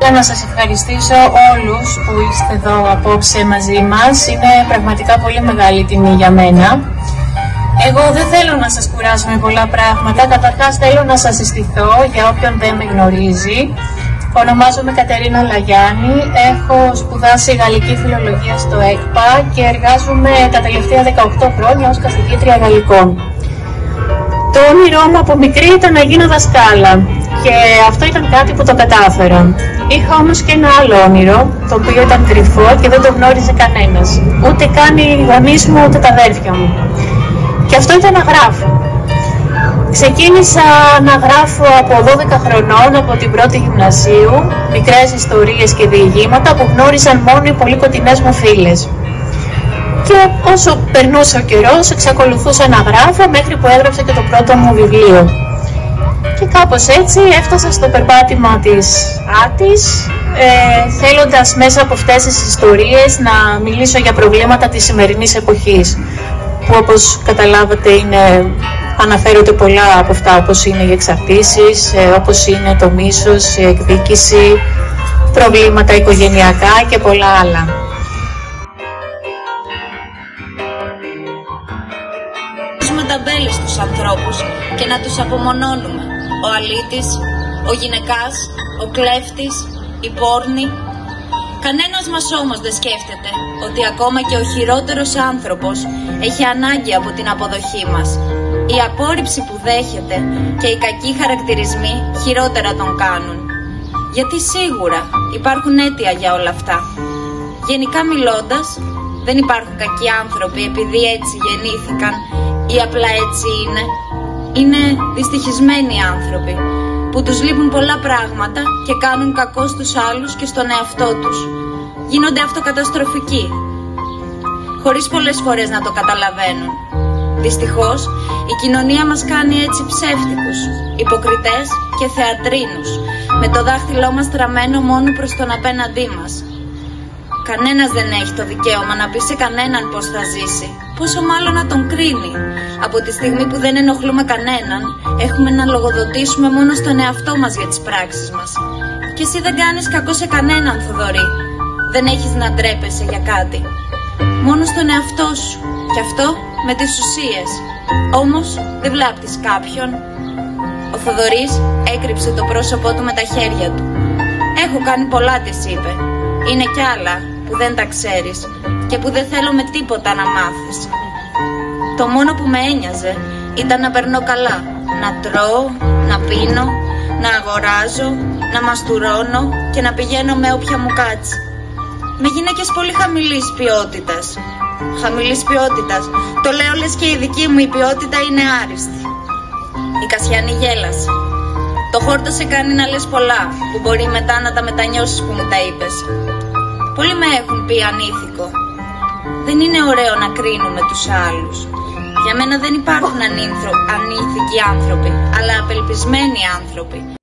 Θέλω να σας ευχαριστήσω όλους που είστε εδώ απόψε μαζί μας. Είναι πραγματικά πολύ μεγάλη τιμή για μένα. Εγώ δεν θέλω να σας κουράσω με πολλά πράγματα. Καταρχάς θέλω να σας συστηθώ για όποιον δεν με γνωρίζει. Ονομάζομαι Κατερίνα Λαγιάννη, έχω σπουδάσει γαλλική φιλολογία στο ΕΚΠΑ και εργάζομαι τα τελευταία 18 χρόνια ως καθηγήτρια γαλλικών. Το όνειρό μου από μικρή ήταν να γίνω δασκάλα και αυτό ήταν κάτι που το κατάφερα. Είχα όμως και ένα άλλο όνειρο, το οποίο ήταν κρυφό και δεν το γνώριζε κανένας. Ούτε καν οι γονείς μου, ούτε τα αδέρφια μου. Και αυτό ήταν να γράφω. Ξεκίνησα να γράφω από 12 χρονών, από την πρώτη γυμνασίου, μικρές ιστορίες και διηγήματα που γνώρισαν μόνο οι πολύ κοντινές μου φίλες. Και όσο περνούσε ο καιρός, εξακολουθούσα να γράφω μέχρι που έγραψα και το πρώτο μου βιβλίο. Και κάπως έτσι έφτασα στο περπάτημα της Άττης, θέλοντας μέσα από αυτές τις ιστορίες να μιλήσω για προβλήματα της σημερινής εποχής, που όπως καταλάβατε αναφέρονται πολλά από αυτά, όπως είναι οι εξαρτήσεις, όπως είναι το μίσος, η εκδίκηση, προβλήματα οικογενειακά και πολλά άλλα. Βάζουμε ταμπέλες στους ανθρώπους και να τους απομονώνουμε. Ο αλήτης, ο γυναικάς, ο κλέφτης, η πόρνη. Κανένας μας όμως δεν σκέφτεται ότι ακόμα και ο χειρότερος άνθρωπος έχει ανάγκη από την αποδοχή μας. Η απόρριψη που δέχεται και οι κακοί χαρακτηρισμοί χειρότερα τον κάνουν. Γιατί σίγουρα υπάρχουν αίτια για όλα αυτά. Γενικά μιλώντας, δεν υπάρχουν κακοί άνθρωποι επειδή έτσι γεννήθηκαν ή απλά έτσι είναι. Είναι δυστυχισμένοι άνθρωποι που τους λείπουν πολλά πράγματα και κάνουν κακό στους άλλους και στον εαυτό τους. Γίνονται αυτοκαταστροφικοί, χωρίς πολλές φορές να το καταλαβαίνουν. Δυστυχώς, η κοινωνία μας κάνει έτσι ψεύτικους, υποκριτές και θεατρίνους, με το δάχτυλό μας τραμμένο μόνο προς τον απέναντί μας. Κανένας δεν έχει το δικαίωμα να πει σε κανέναν πώς θα ζήσει, πόσο μάλλον να τον κρίνει. Από τη στιγμή που δεν ενοχλούμε κανέναν, έχουμε να λογοδοτήσουμε μόνο στον εαυτό μας για τις πράξεις μας. Και εσύ δεν κάνεις κακό σε κανέναν, Θοδωρή. Δεν έχεις να ντρέπεσαι για κάτι. Μόνο στον εαυτό σου. Και αυτό με τις ουσίες. Όμως δεν βλάπτεις κάποιον. Ο Θοδωρής έκρυψε το πρόσωπό του με τα χέρια του. «Έχω κάνει πολλά», της είπε. «Είναι κι άλλα που δεν τα ξέρεις και που δεν θέλω με τίποτα να μάθεις». Το μόνο που με ένοιαζε ήταν να περνώ καλά. Να τρώω, να πίνω, να αγοράζω, να μαστουρώνω και να πηγαίνω με όποια μου κάτσει. Με γυναίκες πολύ χαμηλής ποιότητας. Χαμηλής ποιότητας. Το λέω λες και η δική μου η ποιότητα είναι άριστη. Η Κασιανή γέλασε. Το χόρτο σε κάνει να λες πολλά, που μπορεί μετά να τα μετανιώσεις που μου τα είπες. Πολλοί με έχουν πει ανήθικο. Δεν είναι ωραίο να κρίνουμε τους άλλους. Για μένα δεν υπάρχουν ανήθικοι άνθρωποι, αλλά απελπισμένοι άνθρωποι.